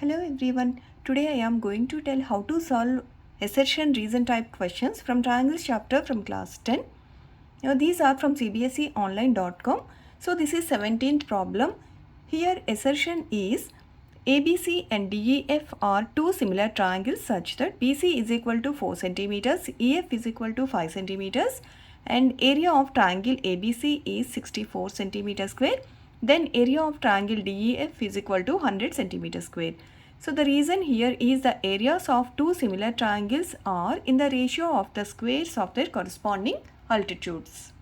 Hello everyone. Today I am going to tell how to solve assertion reason type questions from triangles chapter from class 10. Now these are from cbseonline.com. So this is 17th problem. Here assertion is ABC and DEF are two similar triangles such that BC is equal to 4 centimeters, EF is equal to 5 centimeters and area of triangle ABC is 64 centimeter square. Then area of triangle DEF is equal to 100 centimeter square. So the reason here is the areas of two similar triangles are in the ratio of the squares of their corresponding altitudes.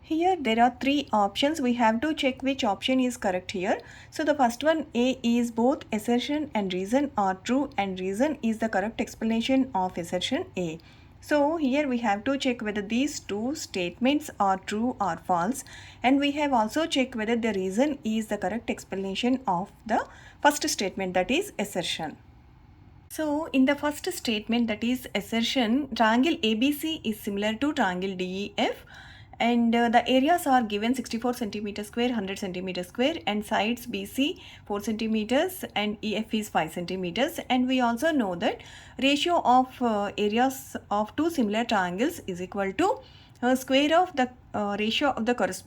Here there are three options. We have to check which option is correct here. So the first one, A, is both assertion and reason are true and reason is the correct explanation of assertion A. So here we have to check whether these two statements are true or false, and we have also checked whether the reason is the correct explanation of the first statement, that is assertion. So in the first statement, that is assertion, triangle ABC is similar to triangle DEF and the areas are given 64 centimeter square, 100 centimeter square and sides BC 4 centimeters and EF is 5 centimeters, and we also know that ratio of areas of two similar triangles is equal to square of the ratio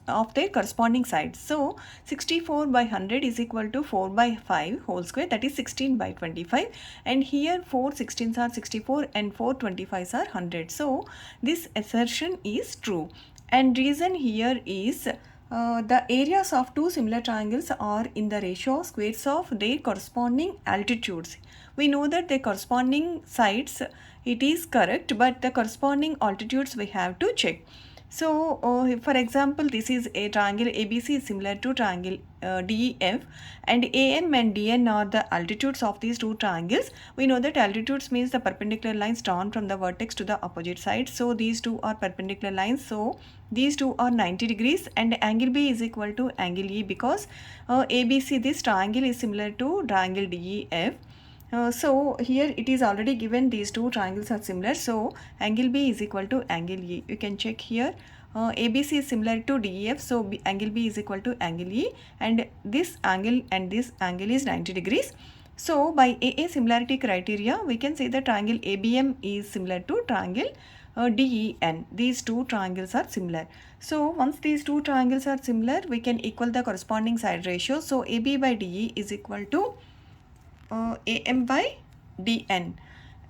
of their corresponding sides. So 64 by 100 is equal to 4 by 5 whole square, that is 16 by 25, and here 4 16s are 64 and 4 25s are 100. So this assertion is true. And reason here is the areas of two similar triangles are in the ratio of squares of their corresponding altitudes. We know that the corresponding sides it is correct, but the corresponding altitudes we have to check. So for example, this is a triangle ABC is similar to triangle DEF, and AM and DN are the altitudes of these two triangles. We know that altitudes means the perpendicular lines drawn from the vertex to the opposite side. So these two are perpendicular lines. So these two are 90 degrees and angle B is equal to angle E, because ABC, this triangle, is similar to triangle DEF. So here it is already given these two triangles are similar, so angle B is equal to angle E. You can check here. ABC is similar to DEF, so angle B is equal to angle E, and this angle is 90 degrees. So by AA similarity criteria, we can say that triangle ABM is similar to triangle DEN. These two triangles are similar. So once these two triangles are similar, we can equal the corresponding side ratio. So AB by DE is equal to AM by DN,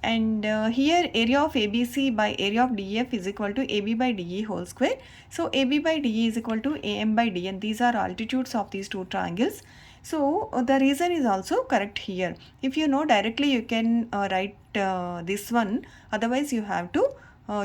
and here area of ABC by area of DF is equal to AB by DE whole square. So AB by DE is equal to AM by DN. These are altitudes of these two triangles. So the reason is also correct here. If you know directly, you can write this one, otherwise you have to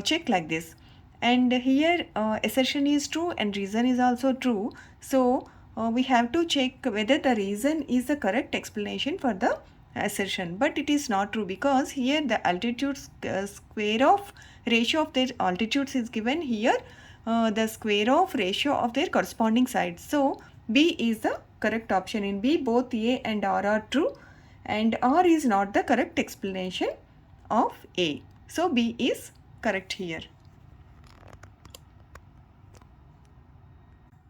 check like this. And here assertion is true and reason is also true. So we have to check whether the reason is the correct explanation for the assertion, but it is not true, because here the altitude square of ratio of their altitudes is given here, the square of ratio of their corresponding sides. So B is the correct option. In B, both A and R are true, and R is not the correct explanation of A. So B is correct here.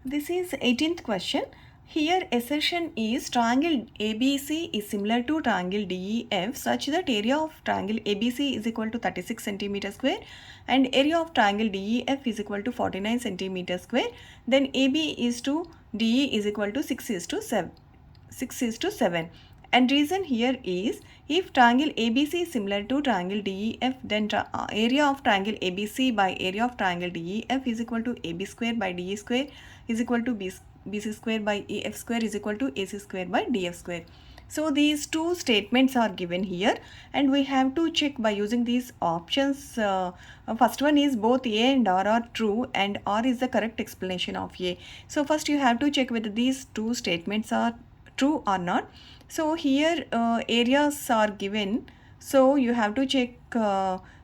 This is 18th question. Here assertion is triangle ABC is similar to triangle DEF such that area of triangle ABC is equal to 36 centimeter square and area of triangle DEF is equal to 49 centimeter square. Then AB is to DE is equal to 6:7. And reason here is, if triangle ABC is similar to triangle DEF, then area of triangle ABC by area of triangle DEF is equal to AB square by DE square is equal to BC square by EF square is equal to AC square by DF square. So these two statements are given here, and we have to check by using these options. First one is both A and R are true, and R is the correct explanation of A. So first you have to check whether these two statements are true or not. So here areas are given, so you have to check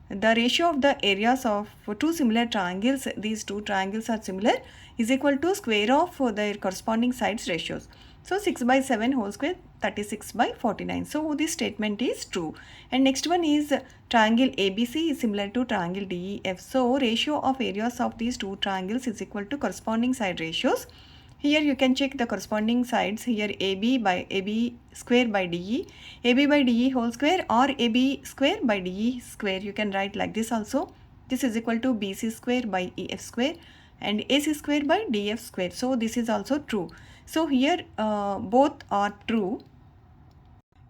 the ratio of the areas of two similar triangles. These two triangles are similar is equal to square of their corresponding sides ratios. So 6 by 7 whole square, 36 by 49. So this statement is true. And next one is triangle ABC is similar to triangle DEF. So ratio of areas of these two triangles is equal to corresponding side ratios. Here you can check the corresponding sides. Here AB square by DE, AB by DE whole square, or AB square by DE square. You can write like this also. This is equal to BC square by EF square and AC square by DF square. So this is also true. So here both are true.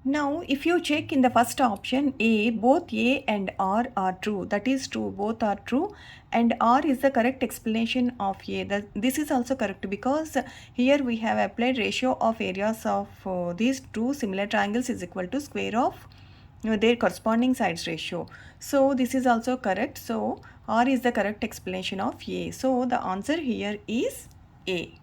Now, if you check in the first option A, both A and R are true. That is true, both are true, and R is the correct explanation of A. This is also correct because here we have applied ratio of areas of these two similar triangles is equal to square of their corresponding sides ratio. So this is also correct. So R is the correct explanation of A. So the answer here is A.